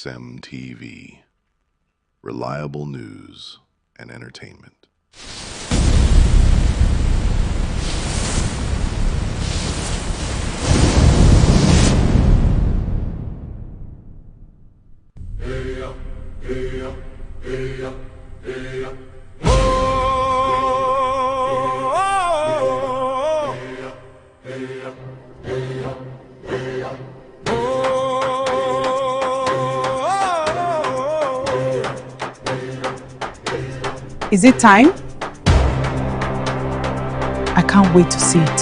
CEMTV. Reliable news and entertainment. Is it time? I can't wait to see it.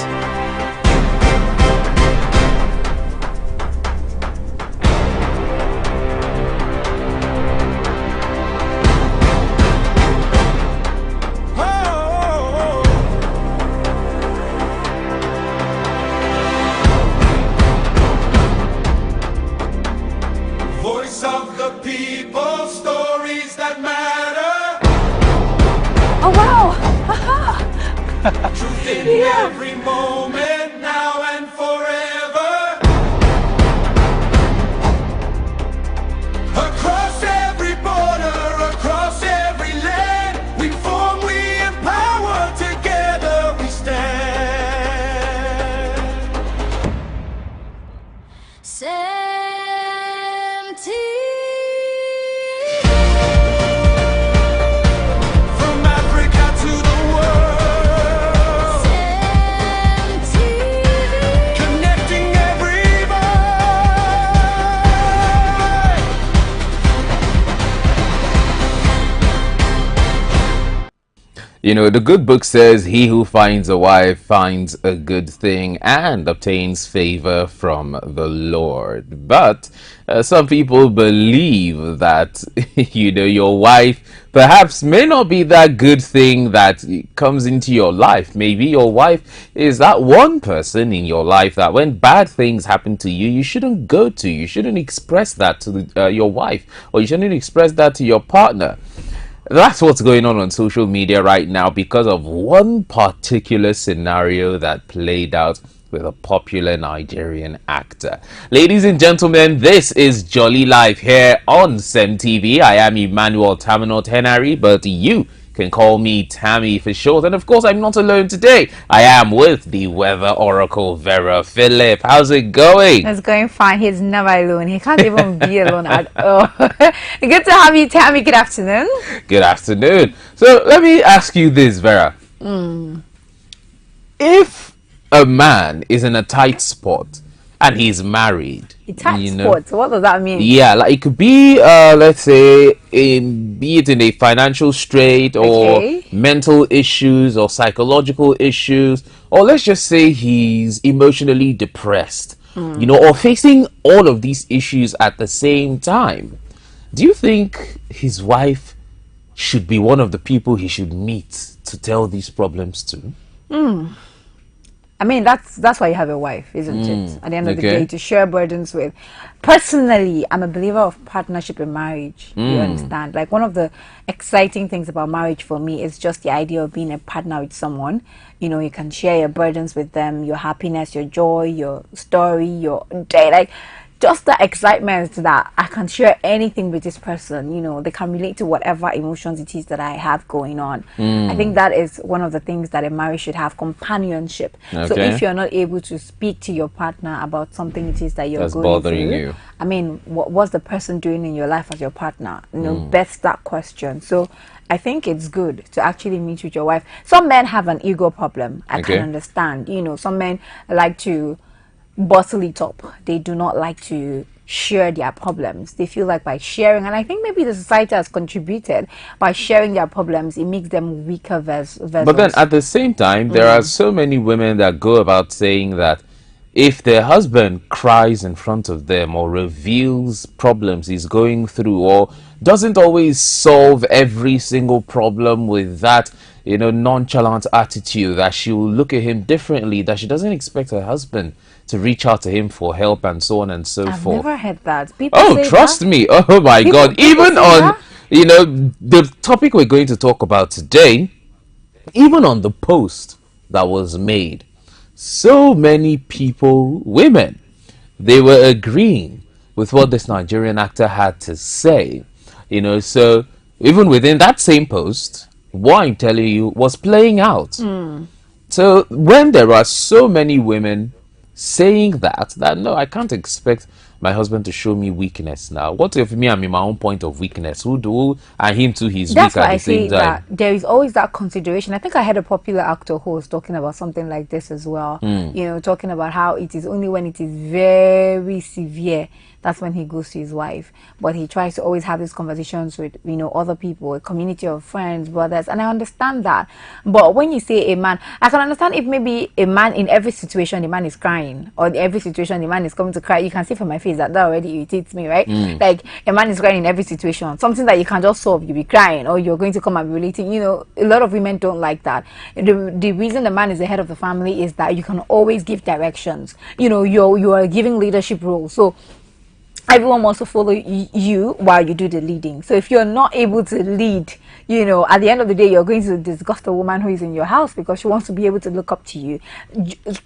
Voice of the people, stories that matter. Oh wow! Truth in every moment, now and forever. Across every border, across every land, we form, we empower, together we stand. From Africa to the world, connecting every voice. You know, the good book says, he who finds a wife finds a good thing and obtains favor from the Lord. But some people believe that, you know, your wife perhaps may not be that good thing that comes into your life. Maybe your wife is that one person in your life that when bad things happen to you, you shouldn't go to. You shouldn't express that to your wife, or you shouldn't express that to your partner. That's what's going on social media right now because of one particular scenario that played out with a popular Nigerian actor. Ladies and gentlemen, this is Jolly Life here on CEMTV. I am Emmanuel Taminot Henry, but you can call me Tammy for short. And of course, I'm not alone today. I am with the weather oracle, Vera Philip. How's it going? It's going fine. He's never alone. He can't even be alone at all. Good to have you, Tammy. Good afternoon. Good afternoon. So let me ask you this, Vera. If a man is in a tight spot and he's married, A tight you know, spot. What does that mean? yeah, like it could be let's say be it in a financial strait or Okay. mental issues or psychological issues, or let's just say he's emotionally depressed, you know, or facing all of these issues at the same time. Do you think his wife should be one of the people he should meet to tell these problems to? I mean, that's why you have a wife, isn't it? At the end of the Okay. day, to share burdens with. Personally, I'm a believer of partnership in marriage. You understand? Like, one of the exciting things about marriage for me is just the idea of being a partner with someone. You know, you can share your burdens with them, your happiness, your joy, your story, your day. Like, just the excitement that I can share anything with this person. You know, they can relate to whatever emotions it is that I have going on. I think that is one of the things that a marriage should have: companionship. So Okay. if you're not able to speak to your partner about something it is that you're That's going bothering through, you. I mean, what's the person doing in your life as your partner? You know, best that question. So I think it's good to actually meet with your wife. Some men have an ego problem. I Okay. can understand. You know, some men like to bottle it up. They do not like to share their problems. They feel like by sharing, and I think maybe the society has contributed by sharing their problems, it makes them weaker vessels. But then at the same time, there are so many women that go about saying that if their husband cries in front of them or reveals problems he's going through or doesn't always solve every single problem with that, you know, nonchalant attitude, that she will look at him differently, that she doesn't expect her husband to reach out to him for help and so on and so I've forth. never heard that. People Oh, say trust that. me. Oh my God. People Even say on, that? you know, the topic we're going to talk about today, even on the post that was made, so many people, women, they were agreeing with what this Nigerian actor had to say. You know, so even within that same post, what I'm telling you was playing out. So when there are so many women saying that no, I can't expect my husband to show me weakness now. What if me, I'm in my own point of weakness? Who do and him too? He's That's weak why at I the same say that time. there is always that consideration. I think I had a popular actor who was talking about something like this as well. You know, talking about how it is only when it is very severe that's when he goes to his wife. But he tries to always have these conversations with, you know, other people, a community of friends, brothers, and I understand that. But when you say a man, I can understand if maybe a man in every situation the man is crying, or in every situation the man is coming to cry. You can see from my face that already irritates me, right? Like a man is crying in every situation, something that you can just solve. You be crying, or you're going to come and be relating. You know, a lot of women don't like that. The reason the man is the head of the family is that you can always give directions. You know, you are giving leadership roles, so everyone wants to follow you while you do the leading. So if you're not able to lead, you know, at the end of the day, you're going to disgust a woman who is in your house because she wants to be able to look up to you.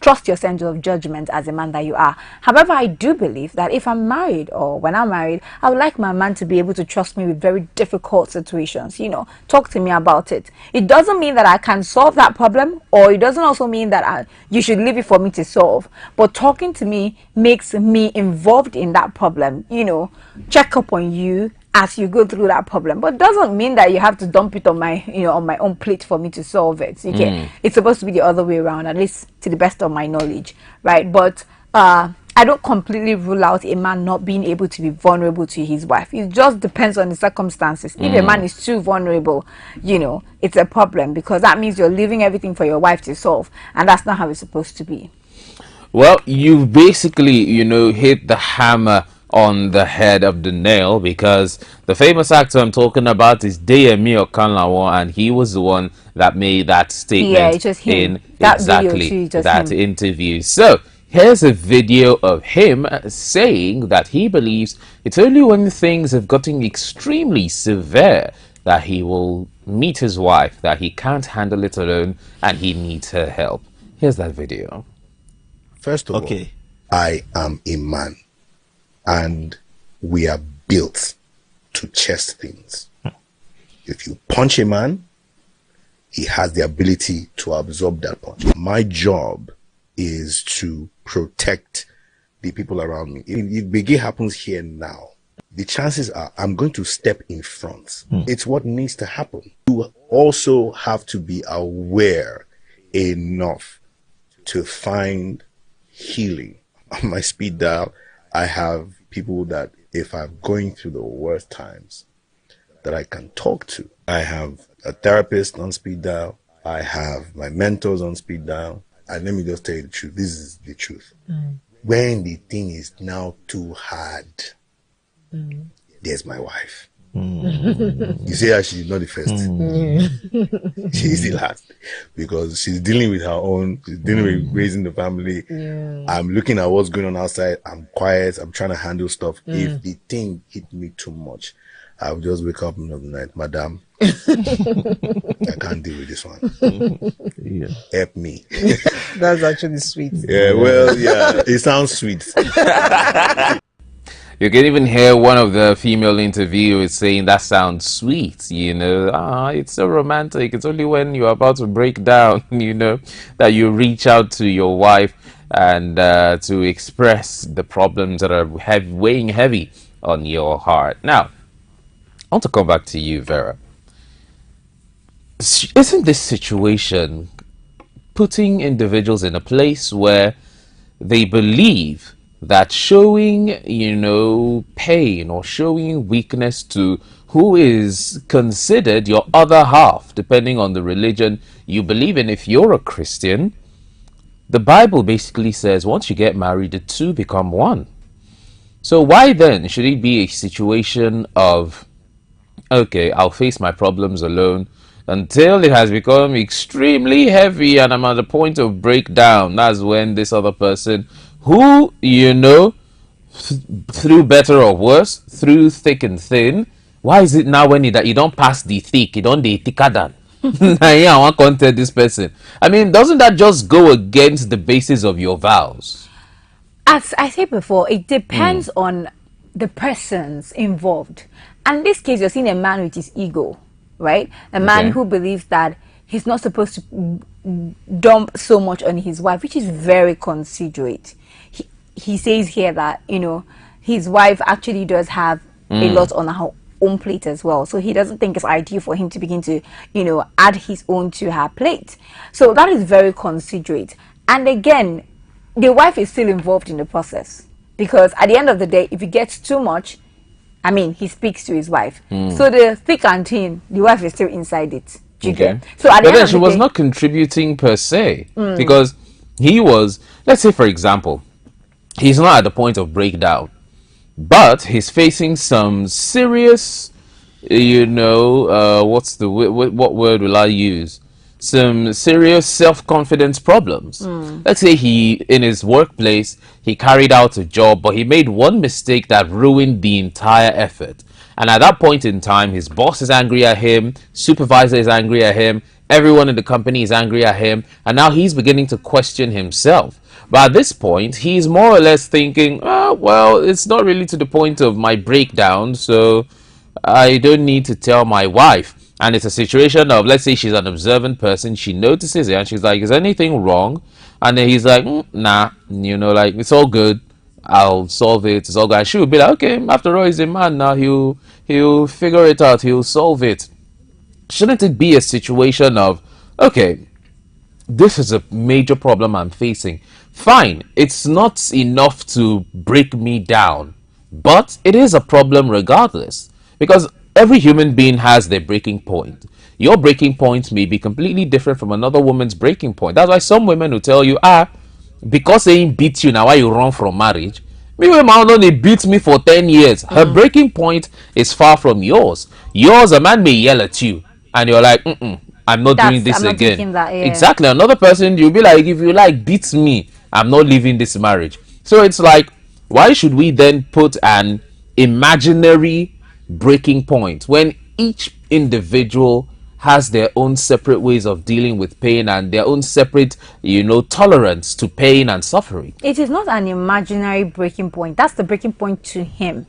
Trust your sense of judgment as a man that you are. However, I do believe that if I'm married, or when I'm married, I would like my man to be able to trust me with very difficult situations. You know, talk to me about it. It doesn't mean that I can solve that problem, or it doesn't also mean that you should leave it for me to solve. But talking to me makes me involved in that problem. You know, check up on you as you go through that problem, but doesn't mean that you have to dump it on my, you know, on my own plate for me to solve it. Okay, it's supposed to be the other way around, at least to the best of my knowledge, right? But I don't completely rule out a man not being able to be vulnerable to his wife. It just depends on the circumstances. If a man is too vulnerable, you know, it's a problem, because that means you're leaving everything for your wife to solve, and that's not how it's supposed to be. Well, you basically, you know, hit the hammer on the head of the nail, because the famous actor I'm talking about is Deyemi Okanlawo, and he was the one that made that Yeah, statement it's just him. in That video exactly too, just that him. interview. So here's a video of him saying that he believes it's only when things have gotten extremely severe that he will meet his wife, that he can't handle it alone and he needs her help. Here's that video. First of all, I am a man, and we are built to chest things. If you punch a man, he has the ability to absorb that punch. My job is to protect the people around me. If Biggie happens here now, the chances are I'm going to step in front. It's what needs to happen. You also have to be aware enough to find healing. On my speed dial, I have people that, if I'm going through the worst times, that I can talk to. I have a therapist on speed dial. I have my mentors on speed dial. And let me just tell you the truth. This is the truth. When the thing is now too hard, there's my wife. You see how she's not the first. She's the last, because she's dealing with her own. She's dealing with raising the family. I'm looking at what's going on outside. I'm quiet. I'm trying to handle stuff. If the thing hit me too much, I'll just wake up in the middle of the night, Madam, I can't deal with this one. Help me. That's actually sweet. Yeah, well, yeah, it sounds sweet. You can even hear one of the female interviewers saying that sounds sweet, you know. It's so romantic. It's only when you're about to break down, you know, that you reach out to your wife and to express the problems that are weighing heavy on your heart. Now, I want to come back to you, Vera. Isn't this situation putting individuals in a place where they believe that showing, you know, pain or showing weakness to who is considered your other half, depending on the religion you believe in? If you're a Christian, the Bible basically says once you get married, the two become one. So why then should it be a situation of, okay, I'll face my problems alone until it has become extremely heavy and I'm at the point of breakdown? That's when this other person, who, you know, through better or worse, through thick and thin, why is it now when that you don't pass the thick, you don't the thicker than? I want to contact this person. I mean, doesn't that just go against the basis of your vows? As I said before, it depends on the persons involved. And in this case, you're seeing a man with his ego, right? A man who believes that he's not supposed to dump so much on his wife, which is very considerate. He says here that, you know, his wife actually does have a lot on her own plate as well. So he doesn't think it's ideal for him to begin to, you know, add his own to her plate. So that is very considerate. And again, the wife is still involved in the process, because at the end of the day, if he gets too much, I mean, he speaks to his wife. So the thick and thin, the wife is still inside it. Okay. So at the but end then of she the was day, not contributing per se, because he was, let's say for example, he's not at the point of breakdown, but he's facing some serious, you know, what word will I use? Some serious self-confidence problems. Let's say he, in his workplace, he carried out a job, but he made one mistake that ruined the entire effort. And at that point in time, his boss is angry at him, supervisor is angry at him, everyone in the company is angry at him, and now he's beginning to question himself. But at this point, he's more or less thinking, oh, well, it's not really to the point of my breakdown, so I don't need to tell my wife. And it's a situation of, let's say she's an observant person, she notices it, and she's like, is anything wrong? And then he's like, nah, you know, like, it's all good, I'll solve it, it's all good. And she would be like, okay, after all, he's a man now, he'll figure it out, he'll solve it. Shouldn't it be a situation of, okay, this is a major problem I'm facing. Fine, it's not enough to break me down, but it is a problem regardless, because every human being has their breaking point. Your breaking point may be completely different from another woman's breaking point. That's why some women will tell you, because they beat you now, why you run from marriage? Me and my own, they beat me for 10 years. Her breaking point is far from yours. Yours, a man may yell at you, and you're like, I'm not doing this I'm not again. taking that, yeah. Exactly. Another person, you'll be like, if you like, beat me, I'm not leaving this marriage. So it's like, why should we then put an imaginary breaking point when each individual has their own separate ways of dealing with pain and their own separate, you know, tolerance to pain and suffering? it is not an imaginary breaking point. That's the breaking point to him,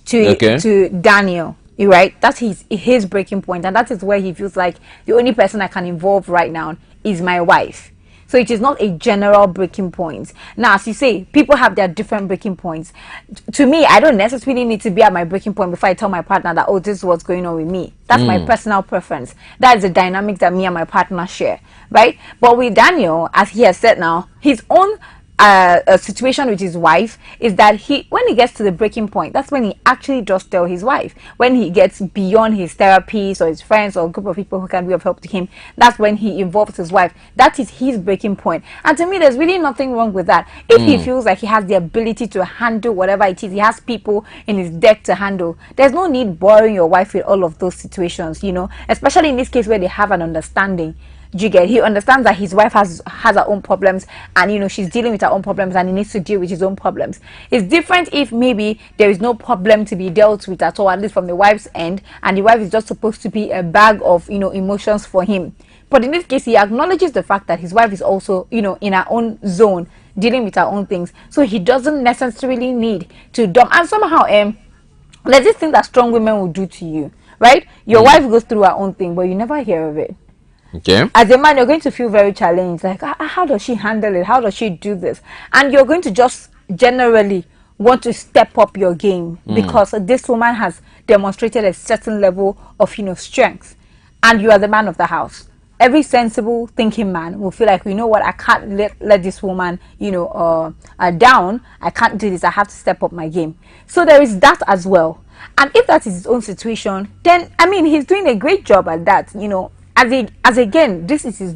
to Daniel. Right? That's his breaking point, and that is where he feels like the only person I can involve right now is my wife. So it is not a general breaking point. Now, as you say, people have their different breaking points. To me, I don't necessarily need to be at my breaking point before I tell my partner that, oh, this is what's going on with me. That's my personal preference. That is the dynamic that me and my partner share, right? But with Daniel, as he has said now, his own a situation with his wife is that when he gets to the breaking point, that's when he actually does tell his wife. When he gets beyond his therapists or his friends or a group of people who can be of help to him, that's when he involves his wife. That is his breaking point. And to me, there's really nothing wrong with that. If he feels like he has the ability to handle whatever it is, he has people in his deck to handle, there's no need boring your wife with all of those situations, you know, especially in this case where they have an understanding. He understands that his wife has her own problems, and you know, she's dealing with her own problems, and he needs to deal with his own problems. It's different if maybe there is no problem to be dealt with at all, at least from the wife's end, and the wife is just supposed to be a bag of, you know, emotions for him. But in this case, he acknowledges the fact that his wife is also, you know, in her own zone, dealing with her own things, so he doesn't necessarily need to dump. And somehow there's this thing that strong women will do to you, right? Your wife goes through her own thing, but you never hear of it. Okay. As a man, you're going to feel very challenged, like, how does she handle it? How does she do this? And you're going to just generally want to step up your game because this woman has demonstrated a certain level of, you know, strength, and you are the man of the house. Every sensible thinking man will feel like, you know what, I can't let this woman, you know, down. I can't do this. I have to step up my game. So there is that as well. And if that is his own situation, then I mean, he's doing a great job at that, you know. As again, this is his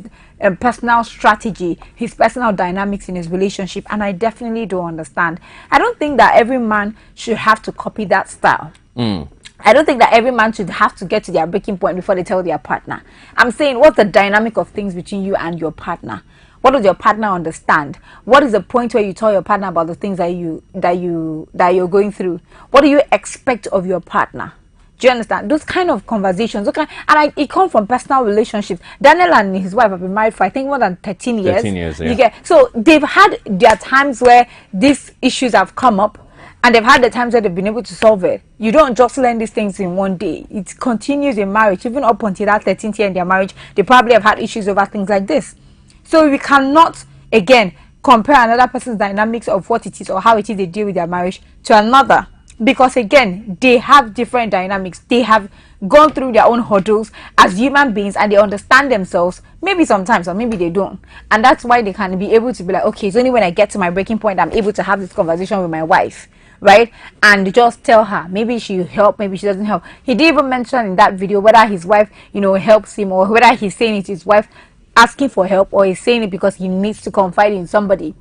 personal strategy, his personal dynamics in his relationship, and I definitely don't understand. I don't think that every man should have to copy that style. I don't think that every man should have to get to their breaking point before they tell their partner. I'm saying, what's the dynamic of things between you and your partner? What does your partner understand? What is the point where you tell your partner about the things that you're going through? What do you expect of your partner? Do you understand? Those kind of conversations. Okay, and it comes from personal relationships. Daniel and his wife have been married for, I think, more than 13 years. 13 years, yeah. You get, so they've had their times where these issues have come up, and they've had the times that they've been able to solve it. You don't just learn these things in one day. It continues in marriage. Even up until that 13th year in their marriage, they probably have had issues over things like this. So we cannot, again, compare another person's dynamics of what it is or how it is they deal with their marriage to another. Because again, they have different dynamics. They have gone through their own hurdles as human beings, and they understand themselves, maybe sometimes, or maybe they don't. And that's why they can be able to be like, okay, it's only when I get to my breaking point I'm able to have this conversation with my wife, right? And just tell her, maybe she help, maybe she doesn't help. He didn't even mention in that video whether his wife, helps him, or whether he's saying it's his wife asking for help, or he's saying it because he needs to confide in somebody.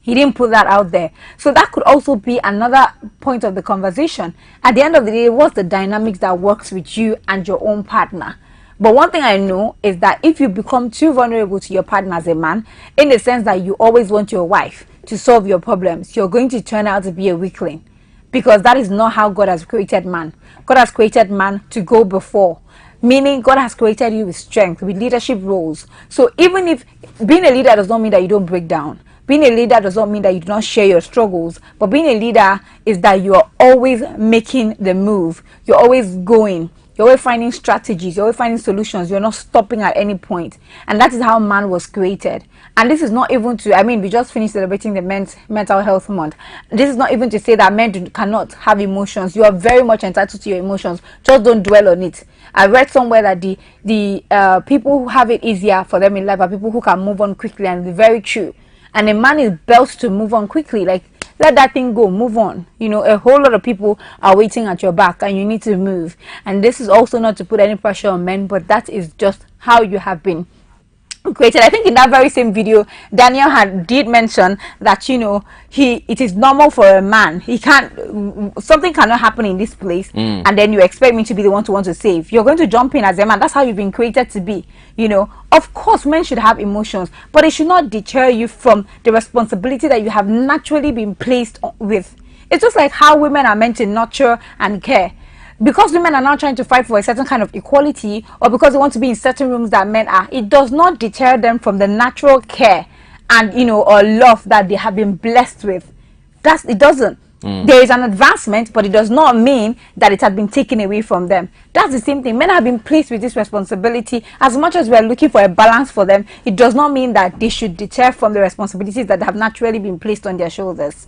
He didn't put that out there. So that could also be another point of the conversation. At the end of the day, what's the dynamics that works with you and your own partner? But one thing I know is that if you become too vulnerable to your partner as a man, in the sense that you always want your wife to solve your problems, you're going to turn out to be a weakling. Because that is not how God has created man. God has created man to go before. Meaning God has created you with strength, with leadership roles. So even if being a leader does not mean that you don't break down. Being a leader does not mean that you do not share your struggles. But being a leader is that you are always making the move. You're always going. You're always finding strategies. You're always finding solutions. You're not stopping at any point. And that is how man was created. And this is not even to, we just finished celebrating the Men's Mental Health Month. This is not even to say that men cannot have emotions. You are very much entitled to your emotions. Just don't dwell on it. I read somewhere that the people who have it easier for them in life are people who can move on quickly, and it's very true. And a man is built to move on quickly. Like, let that thing go, move on. A whole lot of people are waiting at your back, and you need to move. And this is also not to put any pressure on men, but that is just how you have been created. I think in that very same video, Daniel did mention that it is normal for a man. Something cannot happen in this place, and then you expect me to be the one to want to save. You're going to jump in as a man. That's how you've been created to be. Of course, men should have emotions, but it should not deter you from the responsibility that you have naturally been placed with. It's just like how women are meant to nurture and care. Because women are now trying to fight for a certain kind of equality, or because they want to be in certain rooms that men are, it does not deter them from the natural care and or love that they have been blessed with. It doesn't. There is an advancement, but it does not mean that it has been taken away from them. That's the same thing. Men have been placed with this responsibility. As much as we are looking for a balance for them, it does not mean that they should deter from the responsibilities that have naturally been placed on their shoulders.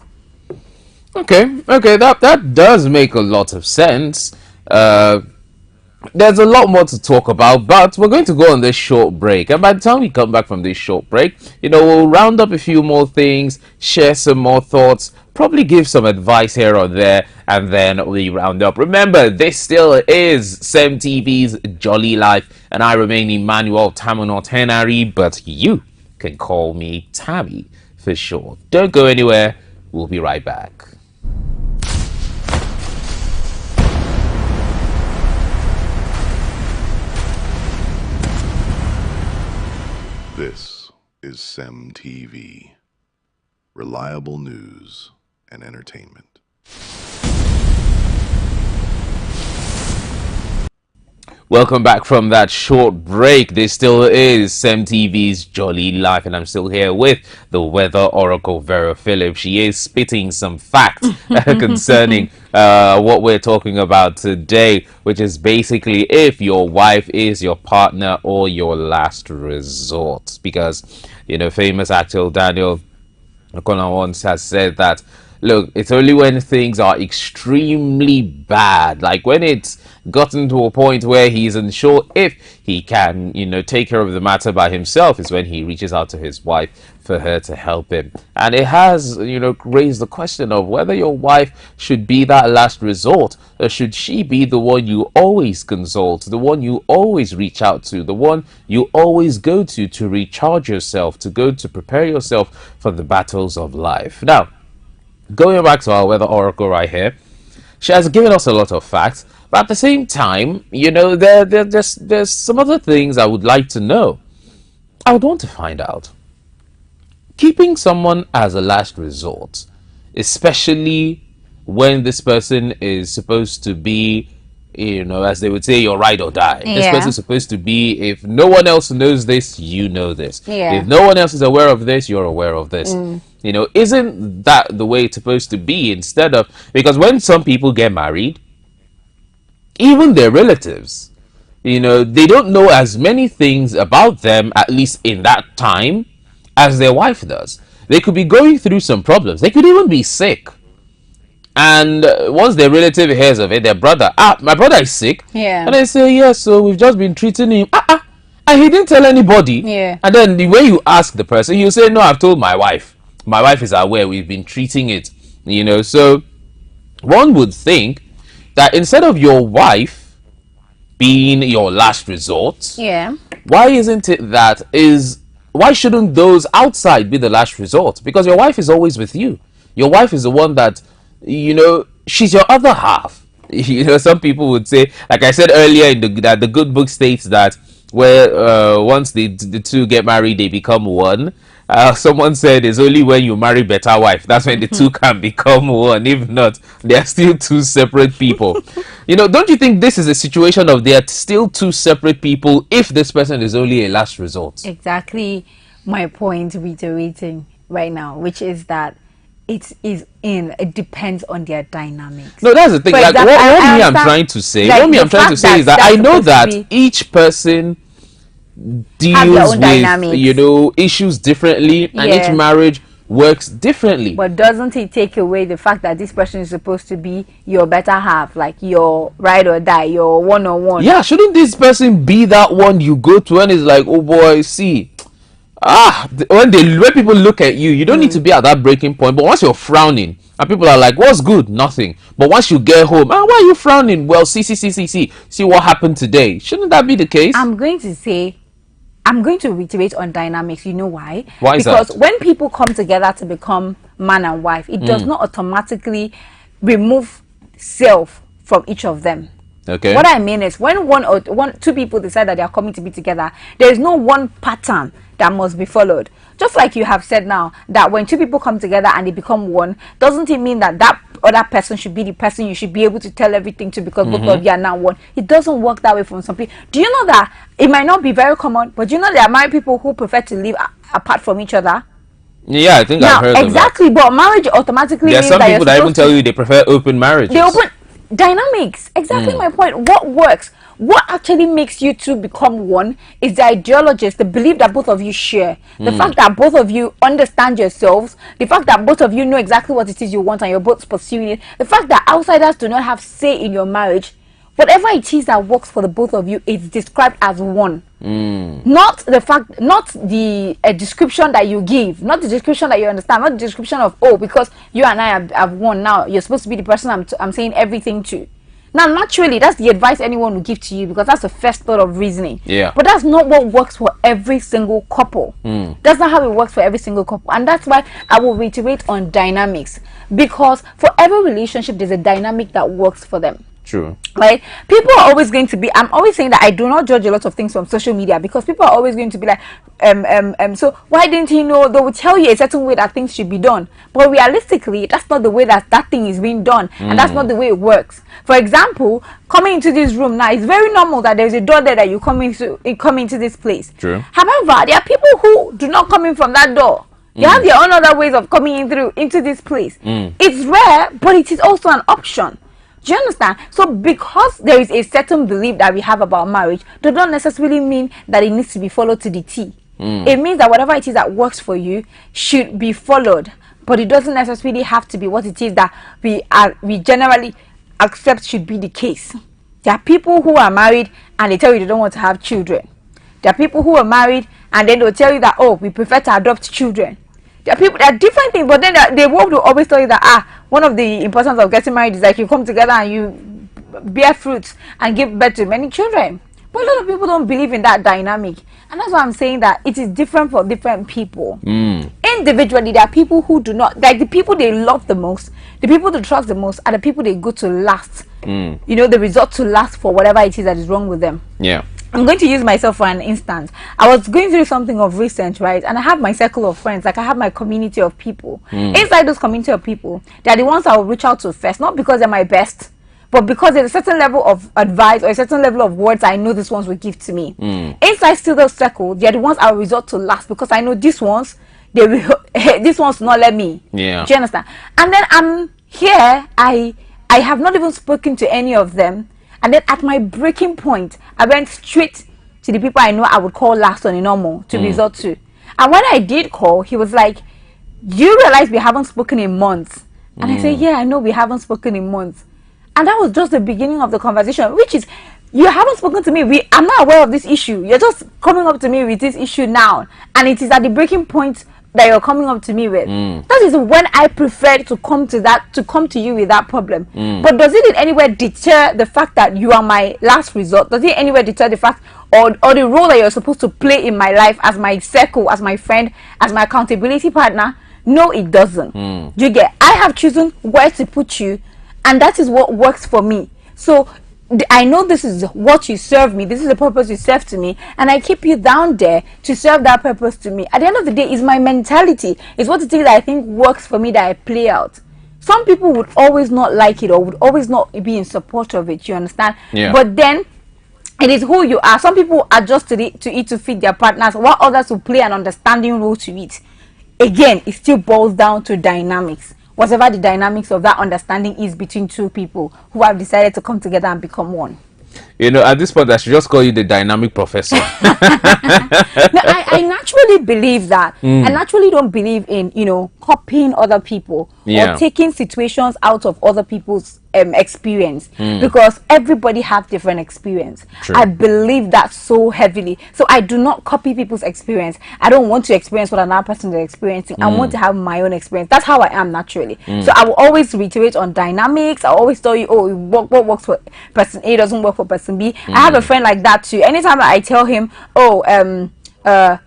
Okay, that does make a lot of sense. There's a lot more to talk about, but we're going to go on this short break, and by the time we come back from this short break, we'll round up a few more things, share some more thoughts, probably give some advice here or there, and then we round up. Remember, this still is CEMTV's Jolly Life, and I remain Emmanuel Tamunotenari, but you can call me Tammy for short. Don't go anywhere, we'll be right back. This is CEMTV, reliable news and entertainment. Welcome back from that short break. This still is CEMTV's Jolly Life, and I'm still here with the weather oracle, Vera Phillips. She is spitting some facts concerning what we're talking about today, which is basically if your wife is your partner or your last resort. Because, famous actor Daniel O'Connor once has said that, look, it's only when things are extremely bad, like when it's gotten to a point where he's unsure if he can, take care of the matter by himself, is when he reaches out to his wife for her to help him. And it has, raised the question of whether your wife should be that last resort, or should she be the one you always consult, the one you always reach out to, the one you always go to recharge yourself, to prepare yourself for the battles of life. Now, going back to our weather oracle right here, she has given us a lot of facts, but at the same time, there's some other things I would like to know. I would want to find out. Keeping someone as a last resort, especially when this person is supposed to be, as they would say, your ride or die. Yeah. This person is supposed to be, if no one else knows this, you know this. Yeah. If no one else is aware of this, you're aware of this. You know, isn't that the way it's supposed to be? Instead of, because when some people get married, even their relatives, you know, they don't know as many things about them, at least in that time, as their wife does. They could be going through some problems. They could even be sick. And once their relative hears of it, their brother, my brother is sick. Yeah. And they say, yeah, so we've just been treating him. And he didn't tell anybody. Yeah. And then when you ask the person, he'll say, no, I've told my wife. My wife is aware. We've been treating it. You know, so one would think that instead of your wife being your last resort, Yeah. why isn't it that is, why shouldn't those outside be the last resort? Because your wife is always with you. Your wife is the one that, you know, she's your other half. You know, some people would say, like I said earlier, that the good book states that where once the two get married, they become one. Someone said it's only when you marry better wife that's when the two can become one. If not, they are still two separate people. You know, don't you think this is a situation of they are still two separate people if this person is only a last resort? Exactly my point reiterating right now, which is that it depends on their dynamics. No, that's the thing. For Like example, what me I'm understand, trying to say, like, what me the I'm trying to fact say is that that's I know supposed to that be- each person Have their deals own with, dynamics. you know, issues differently, and Yes. each marriage works differently. But doesn't it take away the fact that this person is supposed to be your better half, like your ride or die, your one-on-one? Yeah, shouldn't this person be that one you go to and it's like, oh boy, see, when people look at you, you don't need to be at that breaking point. But once you're frowning and people are like, what's good? Nothing. But once you get home, why are you frowning? Well, see what happened today. Shouldn't that be the case? I'm going to reiterate on dynamics. You know why? Why is because that? when people come together to become man and wife, it does not automatically remove self from each of them. Okay. What I mean is, when two people decide that they are coming to be together, there is no one pattern that must be followed. Just like you have said now, that when two people come together and they become one, doesn't it mean that that other person should be the person you should be able to tell everything to, because both of you are now one? It doesn't work that way from some people. Do you know that it might not be very common, but you know there are married people who prefer to live apart from each other? Yeah, I think Now, I've heard of that. exactly, but marriage automatically There are means some that people that you're even supposed tell to- you they prefer open marriages. they open dynamics. Exactly my point. What works, what actually makes you two become one, is the ideologies, the belief that both of you share, the fact that both of you understand yourselves, the fact that both of you know exactly what it is you want and you're both pursuing it, the fact that outsiders do not have say in your marriage. Whatever it is that works for the both of you is described as one. Not the fact, not the description that you give, not the description that you understand, not the description of, oh, because you and I have won, now you're supposed to be the person I'm saying everything to. Now, naturally, that's the advice anyone will give to you, because that's the first thought of reasoning. Yeah. But that's not what works for every single couple. That's not how it works for every single couple. And that's why I will reiterate on dynamics. Because for every relationship, there's a dynamic that works for them. True. Right? People are always going to be, I'm always saying that I do not judge a lot of things from social media, because people are always going to be like, so why didn't he know? They will tell you a certain way that things should be done, but realistically that's not the way that thing is being done, and that's not the way it works. For example, coming into this room now, it's very normal that there's a door there that you come into this place. True. However, there are people who do not come in from that door. They have their own other ways of coming into this place. It's rare, but it is also an option. Do you understand? So because there is a certain belief that we have about marriage, does not necessarily mean that it needs to be followed to the T. It means that whatever it is that works for you should be followed, but it doesn't necessarily have to be what it is that we generally accept should be the case. There are people who are married and they tell you they don't want to have children. There are people who are married and then they'll tell you that, oh, we prefer to adopt children. There are different things, but then they will always tell you that one of the importance of getting married is like you come together and you bear fruits and give birth to many children. But a lot of people don't believe in that dynamic, and that's why I'm saying that it is different for different people. Individually, there are people who do not, like, the people they love the most, the people they trust the most, are the people they go to last. You know, the resort to last for whatever it is that is wrong with them. Yeah. I'm going to use myself for an instance. I was going through something of recent, right? And I have my circle of friends, like I have my community of people. Inside those community of people, they're the ones I will reach out to first, not because they're my best, but because there's a certain level of advice or a certain level of words I know these ones will give to me. Inside still those circle, they're the ones I will resort to last, because I know these ones, they will hey, this one's not let me. Yeah. Do you understand? And then I'm here, I have not even spoken to any of them. And then at my breaking point, I went straight to the people I know I would call last on a normal to resort to. And when I did call, he was like, you realize we haven't spoken in months? And I said, yeah, I know we haven't spoken in months. And that was just the beginning of the conversation, which is, you haven't spoken to me. I'm not aware of this issue. You're just coming up to me with this issue now. And it is at the breaking point that you're coming up to me with. That is when I prefer to come to you with that problem. But does it in any way deter the fact that you are my last resort? Does it in any way deter the fact or the role that you're supposed to play in my life as my circle, as my friend, as my accountability partner? No, it doesn't. You get? I have chosen where to put you, and that is what works for me. So I know this is what you serve me, this is the purpose you serve to me, and I keep you down there to serve that purpose to me. At the end of the day, it's my mentality, it's what it is that I think works for me that I play out. Some people would always not like it or would always not be in support of it, you understand? Yeah. But then it is who you are. Some people adjust to eat to feed their partners, while others will play an understanding role to it. Again, it still boils down to dynamics. Whatever the dynamics of that understanding is between two people who have decided to come together and become one. You know, at this point, I should just call you the dynamic professor. No, I naturally believe that. I naturally don't believe in, copying other people or taking situations out of other people's experience, because everybody have different experience. True. I believe that so heavily. So I do not copy people's experience. I don't want to experience what another person is experiencing. I want to have my own experience. That's how I am naturally. So I will always reiterate on dynamics. I always tell you, oh, what works for person A doesn't work for person B. I have a friend like that too. Anytime I tell him, oh,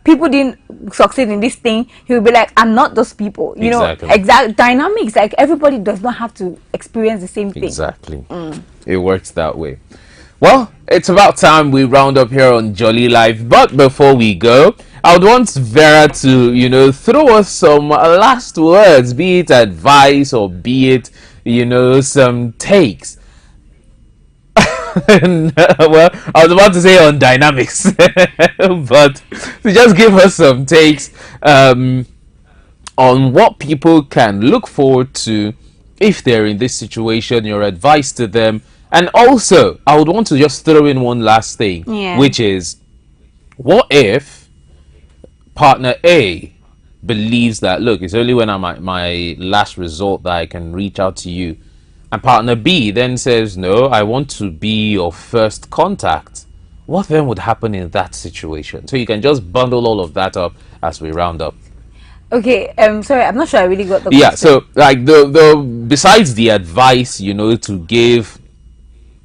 people didn't succeed in this thing, he'll be like, I'm not those people. You know, exact dynamics. Like everybody does not have to experience the same thing. Exactly. It works that way. Well, it's about time we round up here on Jolly Life. But before we go, I would want Vera to, throw us some last words, be it advice or be it, some takes. Well, I was about to say on dynamics, but to just give us some takes on what people can look forward to if they're in this situation, your advice to them. And also, I would want to just throw in one last thing, which is, what if partner A believes that, look, it's only when I'm at my last resort that I can reach out to you, and partner B then says, no, I want to be your first contact. What then would happen in that situation? So you can just bundle all of that up as we round up. Okay, sorry, I'm not sure I really got the Yeah, question. so like the besides the advice, to give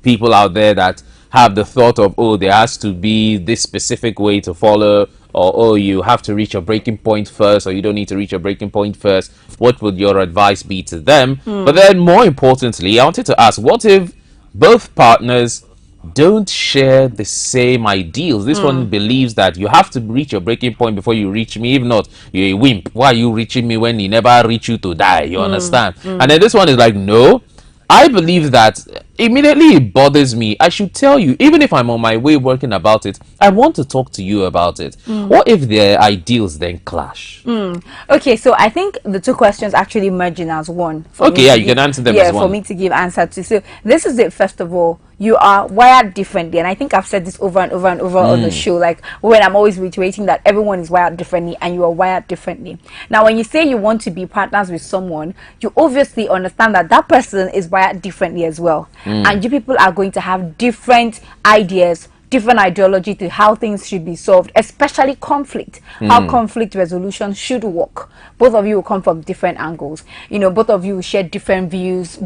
people out there that have the thought of, oh, there has to be this specific way to follow, or oh, you have to reach a breaking point first, or you don't need to reach a breaking point first, what would your advice be to them? But then more importantly, I wanted to ask, what if both partners don't share the same ideals? This one believes that you have to reach your breaking point before you reach me. If not, you're a wimp. Why are you reaching me when he never reach you to die? You understand? And then this one is like, no, I believe that immediately it bothers me. I should tell you, even if I'm on my way working about it, I want to talk to you about it. What if their ideals then clash? Okay, so I think the two questions actually merging as one. Okay, yeah, you can answer them as one. Yeah, for me to give answer to. So this is it. First of all, you are wired differently, and I think I've said this over and over and over on the show, like when I'm always reiterating that everyone is wired differently and you are wired differently. Now when you say you want to be partners with someone, you obviously understand that that person is wired differently as well, and you people are going to have different ideas, different ideology to how things should be solved, especially conflict, how conflict resolution should work. Both of you will come from different angles. Both of you will share different views,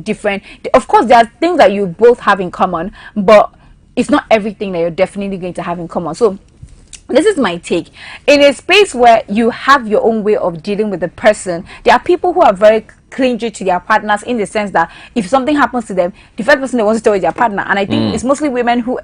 of course there are things that you both have in common, but it's not everything that you're definitely going to have in common. So this is my take. In a space where you have your own way of dealing with the person, there are people who are very clingy to their partners, in the sense that if something happens to them, the first person they want to tell is their partner. And I think it's mostly women who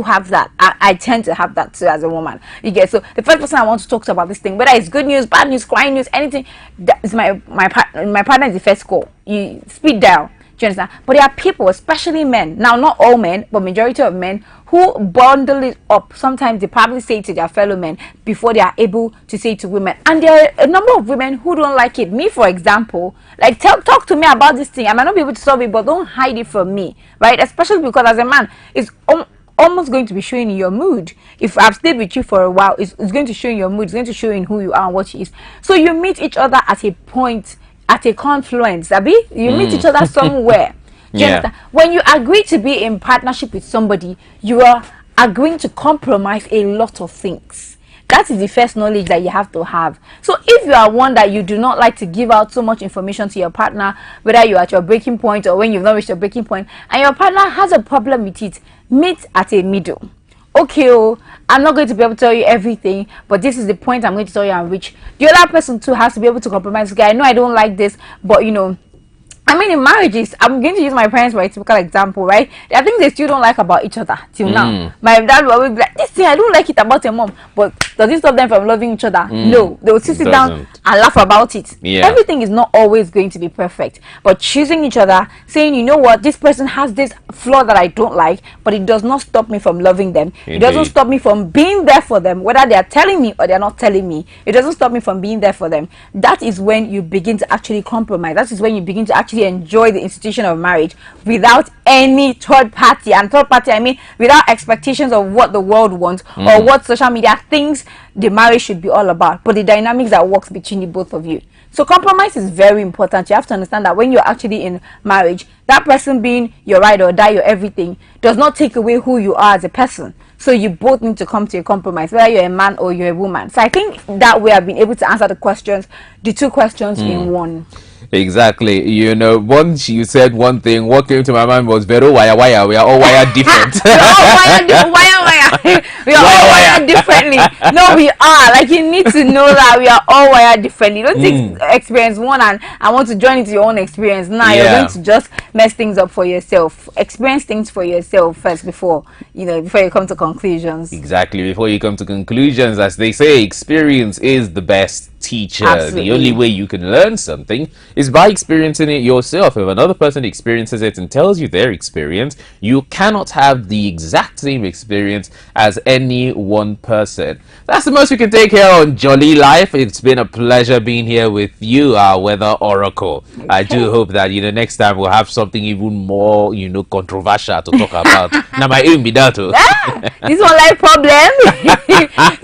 have that. I tend to have that too as a woman. You get? So the first person I want to talk to about this thing, whether it's good news, bad news, crying news, anything, that is my partner. My partner is the first call. You speed dial. Do you understand? But there are people, especially men, now not all men, but majority of men, who bundle it up. Sometimes they probably say it to their fellow men before they are able to say it to women. And there are a number of women who don't like it. Me, for example, like talk to me about this thing. I might not be able to solve it, but don't hide it from me, right? Especially because as a man, it's almost going to be showing in your mood. If I've stayed with you for a while, it's going to show in your mood. It's going to show in who you are and what you is. So you meet each other at a point, at a confluence, Abby. You meet each other somewhere. Yeah. When you agree to be in partnership with somebody, you are agreeing to compromise a lot of things. That is the first knowledge that you have to have. So if you are one that you do not like to give out so much information to your partner, whether you're at your breaking point or when you've not reached your breaking point, and your partner has a problem with it, meet at a middle. Okay, oh, I'm not going to be able to tell you everything, but this is the point I'm going to tell you and reach. The other person too has to be able to compromise. Okay, I know I don't like this, but you know, I mean, in marriages, I'm going to use my parents for a typical example, right? There are things they still don't like about each other till now. My dad will always be like, this thing, I don't like it about your mom. But does it stop them from loving each other? No. They will sit down and laugh about it. Yeah. Everything is not always going to be perfect. But choosing each other, saying, you know what, this person has this flaw that I don't like, but it does not stop me from loving them. Indeed. It doesn't stop me from being there for them, whether they are telling me or they are not telling me. It doesn't stop me from being there for them. That is when you begin to actually compromise. That is when you begin to actually enjoy the institution of marriage without any third party. And third party, I mean without expectations of what the world wants or what social media thinks the marriage should be all about, but the dynamics that works between the both of you. So compromise is very important. You have to understand that when you're actually in marriage, that person being your ride or die, your everything, does not take away who you are as a person. So you both need to come to a compromise, whether you're a man or you're a woman. So I think that way I've been able to answer the two questions in one. Exactly. You know, once you said one thing, what came to my mind was very wire. We are all wired different. We're all wired wire. We are all wired differently. No, we are. Like, you need to know that we are all wired differently. You don't take experience one and want to join into your own experience. Now you're going to just mess things up for yourself. Experience things for yourself first before you come to conclusions. Exactly. Before you come to conclusions, as they say, experience is the best teacher. Absolutely. The only way you can learn something is by experiencing it yourself. If another person experiences it and tells you their experience, you cannot have the exact same experience as any one person. That's the most we can take here on Jolly Life. It's been a pleasure being here with you, our weather oracle. Okay. I do hope that next time we'll have something even more controversial to talk about. Now my aim be that too. This one like problem.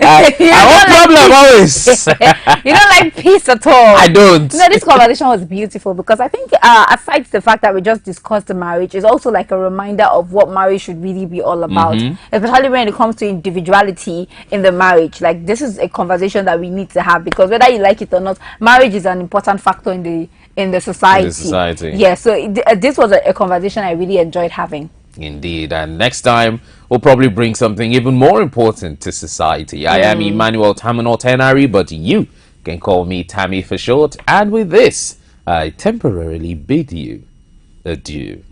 I want problem always. You don't like peace at all. I don't. No, this conversation was beautiful because I think aside the fact that we just discussed the marriage, is also like a reminder of what marriage should really be all about, especially when it comes to individuality in the marriage. Like, this is a conversation that we need to have, because whether you like it or not, marriage is an important factor in the society. Yeah, so this was a conversation I really enjoyed having. Indeed, and next time we'll probably bring something even more important to society. I am Emmanuel Taminor Tenari, but you can call me Tammy for short. And with this, I temporarily bid you adieu.